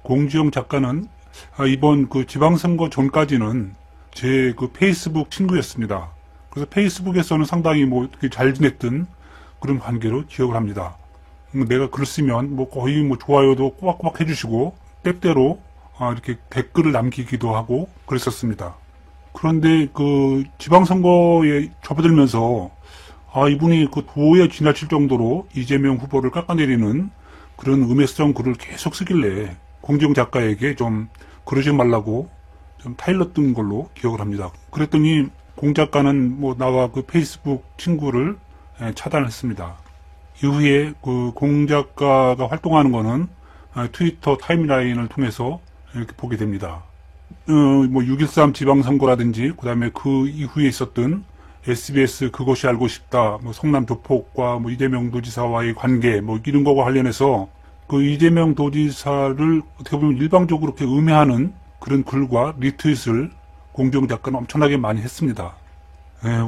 공지영 작가는 이번 그 지방선거 전까지는 제 그 페이스북 친구였습니다. 그래서 페이스북에서는 상당히 뭐 이렇게 잘 지냈던 그런 관계로 기억을 합니다. 내가 글 쓰면 뭐 거의 뭐 좋아요도 꼬박꼬박 해주시고 때때로 이렇게 댓글을 남기기도 하고 그랬었습니다. 그런데 그 지방선거에 접어들면서 이분이 그 도에 지나칠 정도로 이재명 후보를 깎아내리는 그런 음해성 글을 계속 쓰길래 공지영 작가에게 좀 그러지 말라고 좀 타일렀던 걸로 기억을 합니다. 그랬더니 공 작가는 뭐 나와 그 페이스북 친구를 차단했습니다. 이후에 그 공 작가가 활동하는 거는 트위터 타임라인을 통해서 이렇게 보게 됩니다. 뭐 6.13 지방선거라든지 그다음에 그 이후에 있었던 SBS 그것이 알고 싶다, 뭐 성남 조폭과 뭐 이재명 도지사와의 관계 뭐 이런 거와 관련해서 그 이재명 도지사를 어떻게 보면 일방적으로 이렇게 음해하는 그런 글과 리트윗을 공지영 작가는 엄청나게 많이 했습니다.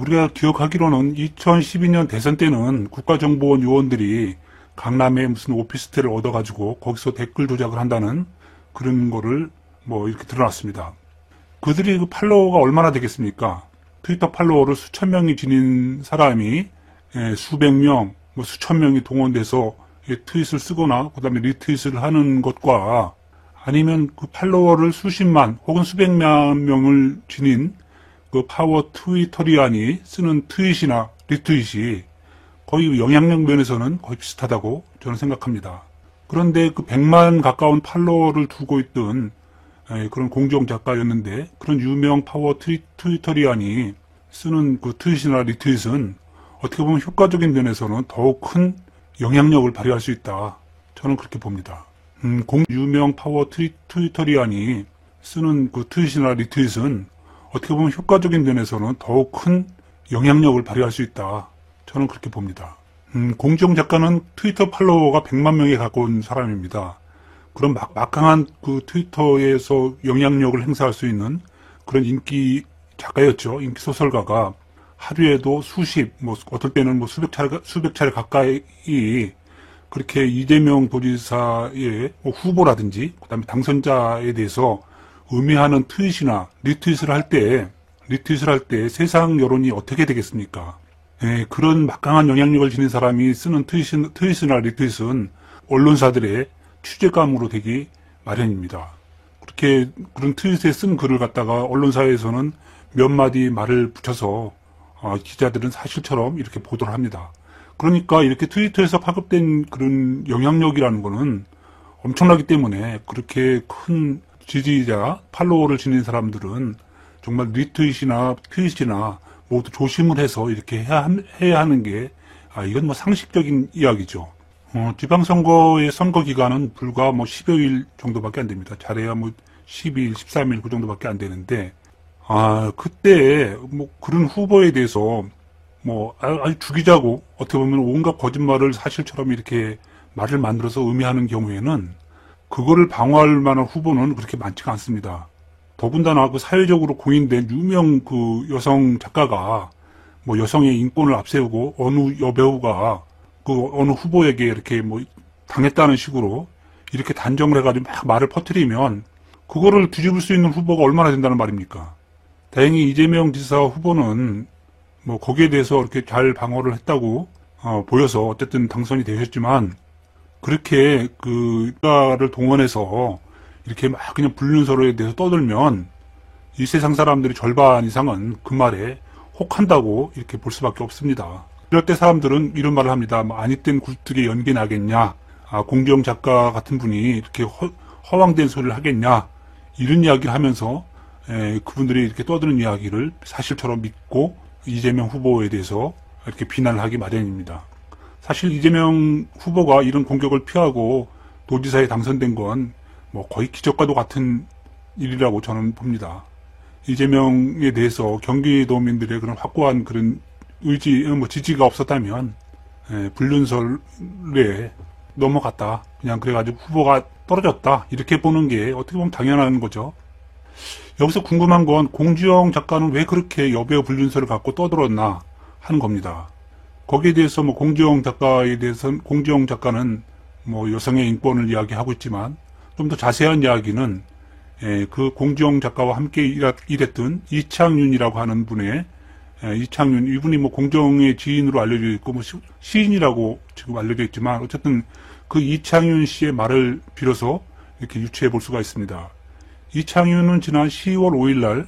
우리가 기억하기로는 2012년 대선 때는 국가정보원 요원들이 강남에 무슨 오피스텔을 얻어가지고 거기서 댓글 조작을 한다는 그런 거를 뭐 이렇게 드러났습니다. 그들이 그 팔로워가 얼마나 되겠습니까? 트위터 팔로워를 수천 명이 지닌 사람이 수백 명, 뭐 수천 명이 동원돼서 트윗을 쓰거나 그다음에 리트윗을 하는 것과 아니면 그 팔로워를 수십만 혹은 수백만 명을 지닌 그 파워 트위터리안이 쓰는 트윗이나 리트윗이 거의 영향력 면에서는 거의 비슷하다고 저는 생각합니다. 그런데 그 100만 가까운 팔로워를 두고 있던 그런 공지영 작가였는데 그런 유명 파워 트위터리안이 쓰는 그 트윗이나 리트윗은 어떻게 보면 효과적인 면에서는 더욱 큰 영향력을 발휘할 수 있다. 저는 그렇게 봅니다. 유명 파워 트위터리안이 쓰는 그 트윗이나 리트윗은 어떻게 보면 효과적인 면에서는 더욱 큰 영향력을 발휘할 수 있다. 저는 그렇게 봅니다. 공지영 작가는 트위터 팔로워가 100만 명에 가까운 사람입니다. 그런 막강한 그 트위터에서 영향력을 행사할 수 있는 그런 인기 작가였죠. 인기 소설가가 하루에도 수십, 뭐 어떨 때는 뭐 수백 차례 가까이 그렇게 이재명 도지사의 뭐 후보라든지 그다음에 당선자에 대해서 음해하는 트윗이나 리트윗을 할 때 세상 여론이 어떻게 되겠습니까? 그런 막강한 영향력을 지닌 사람이 쓰는 트윗이나 리트윗은 언론사들의 취재감으로 되기 마련입니다. 그렇게 그런 트윗에 쓴 글을 갖다가 언론사에서는 몇 마디 말을 붙여서 기자들은 사실처럼 이렇게 보도를 합니다. 그러니까 이렇게 트위터에서 파급된 그런 영향력이라는 거는 엄청나기 때문에 그렇게 큰 지지자, 팔로워를 지닌 사람들은 정말 리트윗이나 트윗이나 모두 조심을 해서 이렇게 해야 하는 게 이건 뭐 상식적인 이야기죠. 지방선거의 선거 기간은 불과 뭐 10여일 정도밖에 안 됩니다. 잘해야 뭐 12일, 13일 그 정도밖에 안 되는데 그때 뭐 그런 후보에 대해서 뭐 아주 죽이자고 어떻게 보면 온갖 거짓말을 사실처럼 이렇게 말을 만들어서 음해하는 경우에는 그거를 방어할 만한 후보는 그렇게 많지가 않습니다. 더군다나 그 사회적으로 공인된 유명 그 여성 작가가 뭐 여성의 인권을 앞세우고 어느 여배우가 그 어느 후보에게 이렇게 뭐 당했다는 식으로 이렇게 단정을 해가지고 막 말을 퍼뜨리면 그거를 뒤집을 수 있는 후보가 얼마나 된다는 말입니까? 다행히 이재명 지사 후보는 뭐 거기에 대해서 이렇게 잘 방어를 했다고 보여서 어쨌든 당선이 되셨지만 그렇게 그를 동원해서 이렇게 막 그냥 불륜설에 대해서 떠들면 이 세상 사람들이 절반 이상은 그 말에 혹한다고 이렇게 볼 수밖에 없습니다. 이럴 때 사람들은 이런 말을 합니다. 뭐 아니 땐 굴뚝에 연기 나겠냐, 공지영 작가 같은 분이 이렇게 허황된 소리를 하겠냐, 이런 이야기를 하면서 그분들이 이렇게 떠드는 이야기를 사실처럼 믿고 이재명 후보에 대해서 이렇게 비난을 하기 마련입니다. 사실 이재명 후보가 이런 공격을 피하고 도지사에 당선된 건 뭐 거의 기적과도 같은 일이라고 저는 봅니다. 이재명에 대해서 경기도민들의 그런 확고한 그런 지지가 없었다면 불륜설에 넘어갔다. 그냥 그래가지고 후보가 떨어졌다. 이렇게 보는 게 어떻게 보면 당연한 거죠. 여기서 궁금한 건 공지영 작가는 왜 그렇게 여배우 불륜설을 갖고 떠들었나 하는 겁니다. 거기에 대해서 뭐 공지영 작가는 뭐 여성의 인권을 이야기하고 있지만 좀 더 자세한 이야기는 그 공지영 작가와 함께 일했던 이창윤이라고 하는 분의 이창윤 이분이 뭐 공정의 지인으로 알려져 있고 뭐 시인이라고 지금 알려져 있지만 어쨌든 그 이창윤 씨의 말을 빌어서 이렇게 유추해 볼 수가 있습니다. 이창윤은 지난 10월 5일 날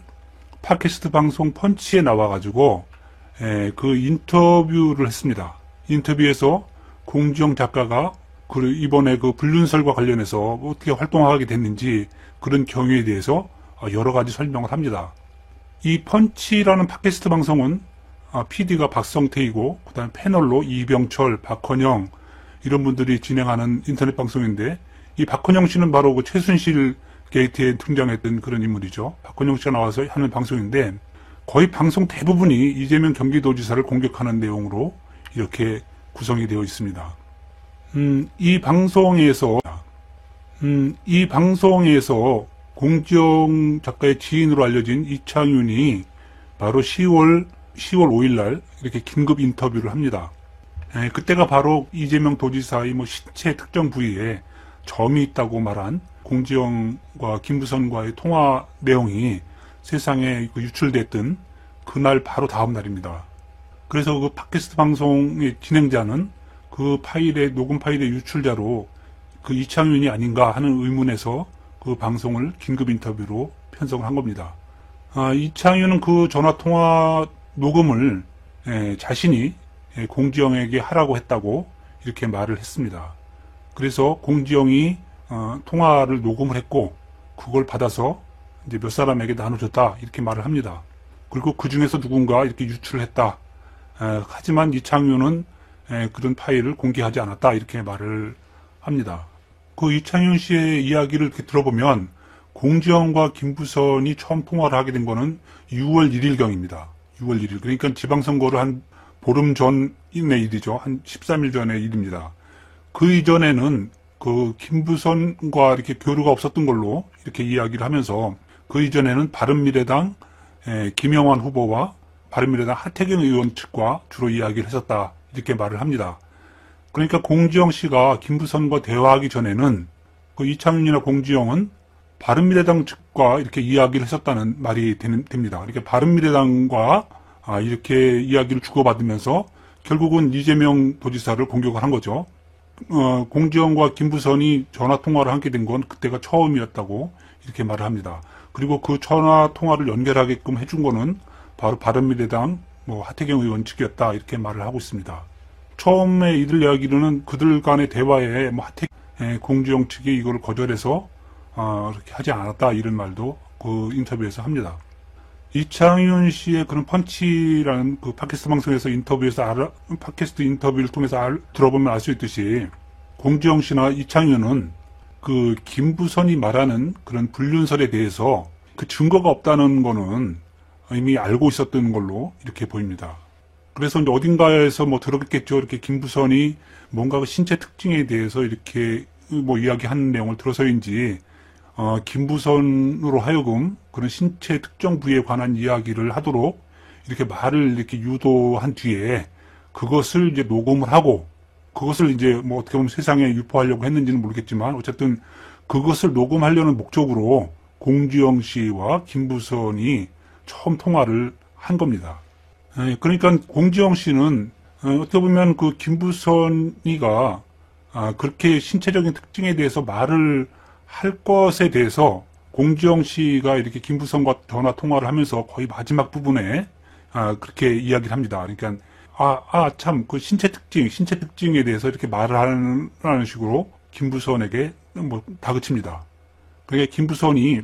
팟캐스트 방송 펀치에 나와가지고 그 인터뷰를 했습니다. 인터뷰에서 공지영 작가가 이번에 그 불륜설과 관련해서 어떻게 활동하게 됐는지 그런 경위에 대해서 여러 가지 설명을 합니다. 이 펀치라는 팟캐스트 방송은 PD가 박성태이고 그다음에 패널로 이병철, 박헌영 이런 분들이 진행하는 인터넷 방송인데 이 박헌영 씨는 바로 그 최순실 게이트에 등장했던 그런 인물이죠. 박헌영 씨가 나와서 하는 방송인데 거의 방송 대부분이 이재명 경기도지사를 공격하는 내용으로 이렇게 구성이 되어 있습니다. 이 방송에서 공지영 작가의 지인으로 알려진 이창윤이 바로 10월 5일 날 이렇게 긴급 인터뷰를 합니다. 그때가 바로 이재명 도지사의 뭐 신체 특정 부위에 점이 있다고 말한 공지영과 김부선과의 통화 내용이 세상에 유출됐던 그날 바로 다음 날입니다. 그래서 그 팟캐스트 방송의 진행자는 그 녹음 파일의 유출자로 그 이창윤이 아닌가 하는 의문에서 그 방송을 긴급 인터뷰로 편성을 한 겁니다. 이창윤은 그 전화통화 녹음을 자신이 공지영에게 하라고 했다고 이렇게 말을 했습니다. 그래서 공지영이 통화를 녹음을 했고 그걸 받아서 이제 몇 사람에게 나눠줬다 이렇게 말을 합니다. 그리고 그 중에서 누군가 이렇게 유출을 했다. 하지만 이창윤은 그런 파일을 공개하지 않았다 이렇게 말을 합니다. 그 이창윤 씨의 이야기를 이렇게 들어보면 공지영과 김부선이 처음 통화를 하게 된 거는 6월 1일경입니다. 6월 1일. 그러니까 지방선거를 한 보름 전의 일이죠. 한 13일 전의 일입니다. 그 이전에는 그 김부선과 이렇게 교류가 없었던 걸로 이렇게 이야기를 하면서 그 이전에는 바른미래당 김영환 후보와 바른미래당 하태경 의원 측과 주로 이야기를 했었다. 이렇게 말을 합니다. 그러니까 공지영 씨가 김부선과 대화하기 전에는 그 이창윤이나 공지영은 바른미래당 측과 이렇게 이야기를 했었다는 말이 됩니다. 그러니까 바른미래당과 이렇게 이야기를 주고받으면서 결국은 이재명 도지사를 공격을 한 거죠. 공지영과 김부선이 전화통화를 하게 된 건 그때가 처음이었다고 이렇게 말을 합니다. 그리고 그 전화통화를 연결하게끔 해준 거는 바로 바른미래당 하태경 의원 측이었다 이렇게 말을 하고 있습니다. 처음에 이들 이야기로는 그들 간의 대화에 공지영 측이 이걸 거절해서 이렇게 하지 않았다 이런 말도 그 인터뷰에서 합니다. 이창윤 씨의 그런 펀치라는 그 팟캐스트 방송에서 팟캐스트 인터뷰를 통해서 들어보면 알 수 있듯이 공지영 씨나 이창윤은 그 김부선이 말하는 그런 불륜설에 대해서 그 증거가 없다는 거는 이미 알고 있었던 걸로 이렇게 보입니다. 그래서 이제 어딘가에서 들었겠죠. 이렇게 김부선이 뭔가 그 신체 특징에 대해서 이렇게 이야기하는 내용을 들어서인지 김부선으로 하여금 그런 신체 특정 부위에 관한 이야기를 하도록 이렇게 말을 이렇게 유도한 뒤에 그것을 이제 녹음을 하고 그것을 이제 어떻게 보면 세상에 유포하려고 했는지는 모르겠지만 어쨌든 그것을 녹음하려는 목적으로 공지영 씨와 김부선이 처음 통화를 한 겁니다. 그러니까 공지영 씨는 어떻게 보면 그 김부선이가 그렇게 신체적인 특징에 대해서 말을 할 것에 대해서 공지영 씨가 이렇게 김부선과 전화 통화를 하면서 거의 마지막 부분에 그렇게 이야기를 합니다. 그러니까 참 그 신체 특징에 대해서 이렇게 말을 하는 식으로 김부선에게 다그칩니다. 그러니까 김부선이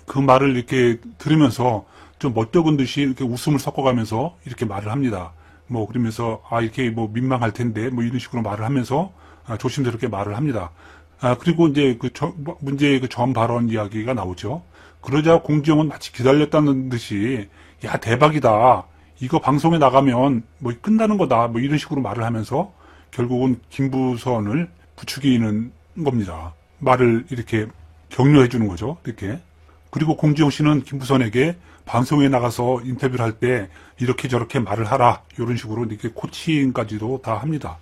그 말을 이렇게 들으면서 좀 멋쩍은 듯이 이렇게 웃음을 섞어가면서 이렇게 말을 합니다. 그러면서 이렇게 민망할 텐데 이런 식으로 말을 하면서 조심스럽게 말을 합니다. 그리고 이제 문제의 그 전 발언 이야기가 나오죠. 그러자 공지영은 마치 기다렸다는 듯이 야 대박이다. 이거 방송에 나가면 끝나는 거다. 이런 식으로 말을 하면서 결국은 김부선을 부추기는 겁니다. 말을 이렇게 격려해 주는 거죠. 이렇게. 그리고 공지영 씨는 김부선에게 방송에 나가서 인터뷰를 할 때 이렇게 저렇게 말을 하라. 이런 식으로 이렇게 코칭까지도 다 합니다.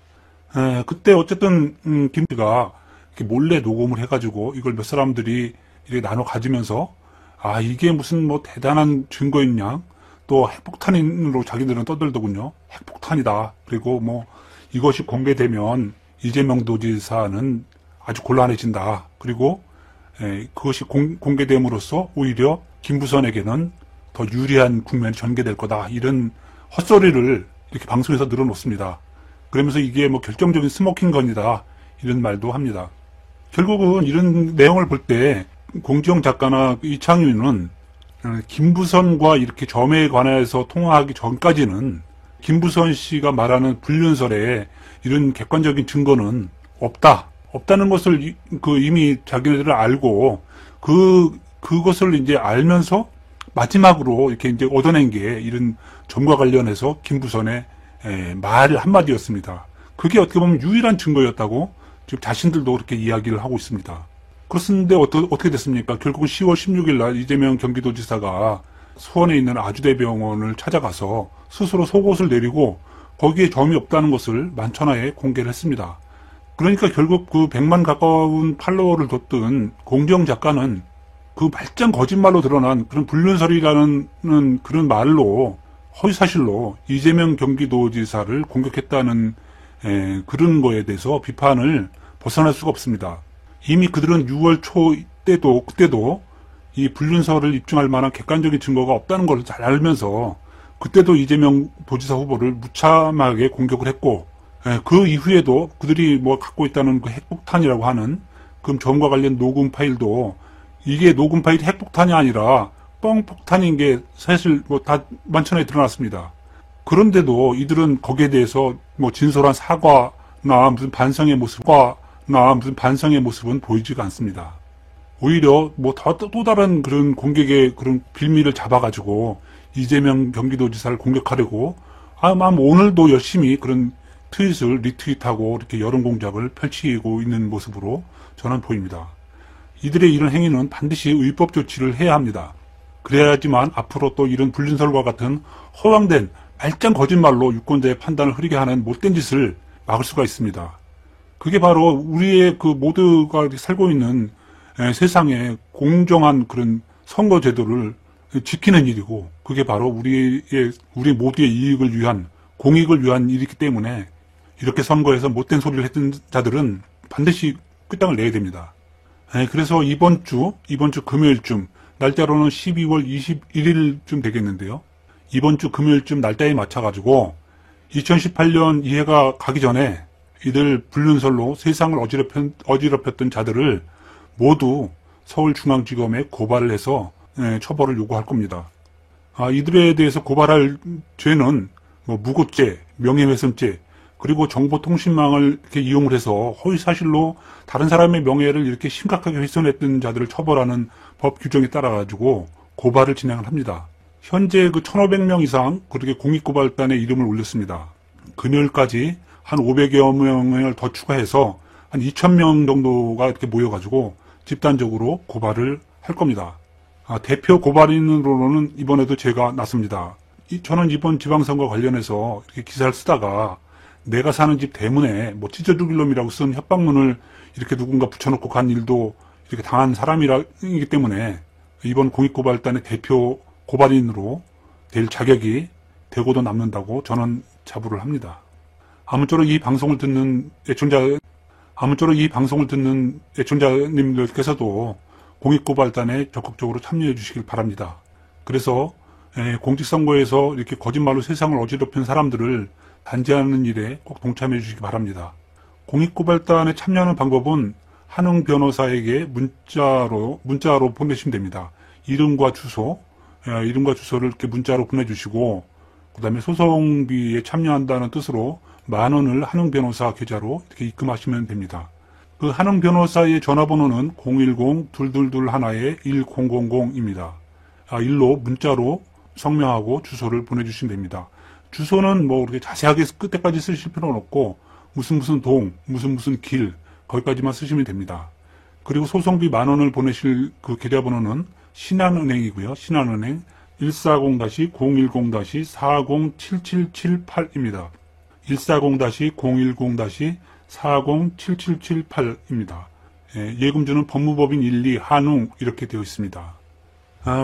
그때 어쨌든 김 씨가 이렇게 몰래 녹음을 해가지고 이걸 몇 사람들이 이렇게 나눠 가지면서 이게 무슨 뭐 대단한 증거였냐, 또 핵폭탄으로 자기들은 떠들더군요. 핵폭탄이다. 그리고 뭐 이것이 공개되면 이재명 도지사는 아주 곤란해진다. 그리고 그것이 공개됨으로써 오히려 김부선에게는 더 유리한 국면이 전개될 거다. 이런 헛소리를 이렇게 방송에서 늘어놓습니다. 그러면서 이게 뭐 결정적인 스모킹건이다. 이런 말도 합니다. 결국은 이런 내용을 볼 때 공지영 작가나 이창윤은 김부선과 이렇게 점에 관해서 통화하기 전까지는 김부선 씨가 말하는 불륜설에 이런 객관적인 증거는 없다는 것을 이미 자기네들은 알고 그것을 이제 알면서 마지막으로 이렇게 이제 얻어낸 게 이런 점과 관련해서 김부선의 말 한마디였습니다. 그게 어떻게 보면 유일한 증거였다고 지금 자신들도 그렇게 이야기를 하고 있습니다. 그렇습니다. 어떻게 됐습니까? 결국은 10월 16일 날 이재명 경기도지사가 수원에 있는 아주대병원을 찾아가서 스스로 속옷을 내리고 거기에 점이 없다는 것을 만천하에 공개를 했습니다. 그러니까 결국 그 100만 가까운 팔로워를 뒀던 공지영 작가는 그 말짱 거짓말로 드러난 그런 불륜설이라는 그런 말로 허위사실로 이재명 경기도지사를 공격했다는 그런 거에 대해서 비판을 벗어날 수가 없습니다. 이미 그들은 6월 초 그때도 이 불륜설을 입증할 만한 객관적인 증거가 없다는 걸 잘 알면서 그때도 이재명 도지사 후보를 무참하게 공격을 했고, 그 이후에도 그들이 뭐 갖고 있다는 그 핵폭탄이라고 하는 그 점과 관련 녹음 파일도 이게 녹음 파일이 핵폭탄이 아니라 뻥폭탄인 게 사실 뭐 다 만천하에 드러났습니다. 그런데도 이들은 거기에 대해서 뭐 진솔한 사과나 무슨 반성의 모습은 보이지가 않습니다. 오히려 뭐 또 다른 그런 공격의 그런 빌미를 잡아가지고 이재명 경기도지사를 공격하려고 오늘도 열심히 그런 트윗을 리트윗하고 이렇게 여론 공작을 펼치고 있는 모습으로 저는 보입니다. 이들의 이런 행위는 반드시 의법 조치를 해야 합니다. 그래야지만 앞으로 또 이런 불륜설과 같은 허황된 말짱 거짓말로 유권자의 판단을 흐리게 하는 못된 짓을 막을 수가 있습니다. 그게 바로 우리의 그 모두가 살고 있는 세상의 공정한 그런 선거 제도를 지키는 일이고, 그게 바로 우리 모두의 이익을 위한, 공익을 위한 일이기 때문에 이렇게 선거에서 못된 소리를 했던 자들은 반드시 끝장을 내야 됩니다. 그래서 이번 주 금요일쯤, 날짜로는 12월 21일쯤 되겠는데요. 이번 주 금요일쯤 날짜에 맞춰가지고 2018년 이해가 가기 전에 이들 불륜설로 세상을 어지럽혔던 자들을 모두 서울중앙지검에 고발을 해서 처벌을 요구할 겁니다. 이들에 대해서 고발할 죄는 뭐 무고죄, 명예훼손죄, 그리고 정보통신망을 이렇게 이용을 해서 허위사실로 다른 사람의 명예를 이렇게 심각하게 훼손했던 자들을 처벌하는 법 규정에 따라 가지고 고발을 진행을 합니다. 현재 그 1,500명 이상 그렇게 공익고발단에 이름을 올렸습니다. 금요일까지 한 500여 명을 더 추가해서 한 2,000명 정도가 이렇게 모여가지고 집단적으로 고발을 할 겁니다. 대표 고발인으로는 이번에도 제가 나섭니다. 저는 이번 지방선거 관련해서 이렇게 기사를 쓰다가 내가 사는 집 대문에 뭐 찢어 죽일 놈이라고 쓴 협박문을 이렇게 누군가 붙여놓고 간 일도 이렇게 당한 사람이기 때문에 이번 공익고발단의 대표 고발인으로 될 자격이 되고도 남는다고 저는 자부를 합니다. 아무쪼록 이 방송을 듣는 애청자님들께서도 공익고발단에 적극적으로 참여해 주시길 바랍니다. 그래서 공직선거에서 이렇게 거짓말로 세상을 어지럽힌 사람들을 단죄하는 일에 꼭 동참해 주시기 바랍니다. 공익고발단에 참여하는 방법은 한흥 변호사에게 문자로 보내시면 됩니다. 이름과 주소를 이렇게 문자로 보내주시고, 그 다음에 소송비에 참여한다는 뜻으로 10,000원을 한흥 변호사 계좌로 이렇게 입금하시면 됩니다. 그 한흥 변호사의 전화번호는 010-222-1000입니다. 일로 문자로 성명하고 주소를 보내주시면 됩니다. 주소는 뭐 그렇게 자세하게 끝에까지 쓰실 필요는 없고, 무슨 동, 무슨 길, 거기까지만 쓰시면 됩니다. 그리고 소송비 10,000원을 보내실 그 계좌번호는 신한은행이고요. 신한은행 140-010-407778입니다. 140-010-407778입니다. 예금주는 법무법인 1, 2, 한웅 이렇게 되어 있습니다.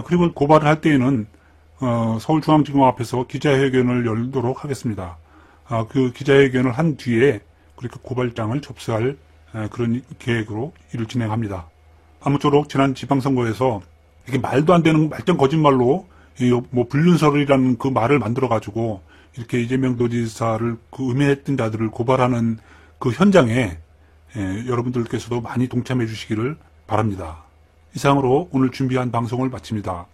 그리고 고발을 할 때에는 서울중앙지검 앞에서 기자회견을 열도록 하겠습니다. 그 기자회견을 한 뒤에 그렇게 고발장을 접수할 그런 계획으로 일을 진행합니다. 아무쪼록 지난 지방선거에서 이게 말도 안 되는 말짱 거짓말로 뭐 불륜설이라는 그 말을 만들어가지고 이렇게 이재명 도지사를 그 음해했던 자들을 고발하는 그 현장에 여러분들께서도 많이 동참해 주시기를 바랍니다. 이상으로 오늘 준비한 방송을 마칩니다.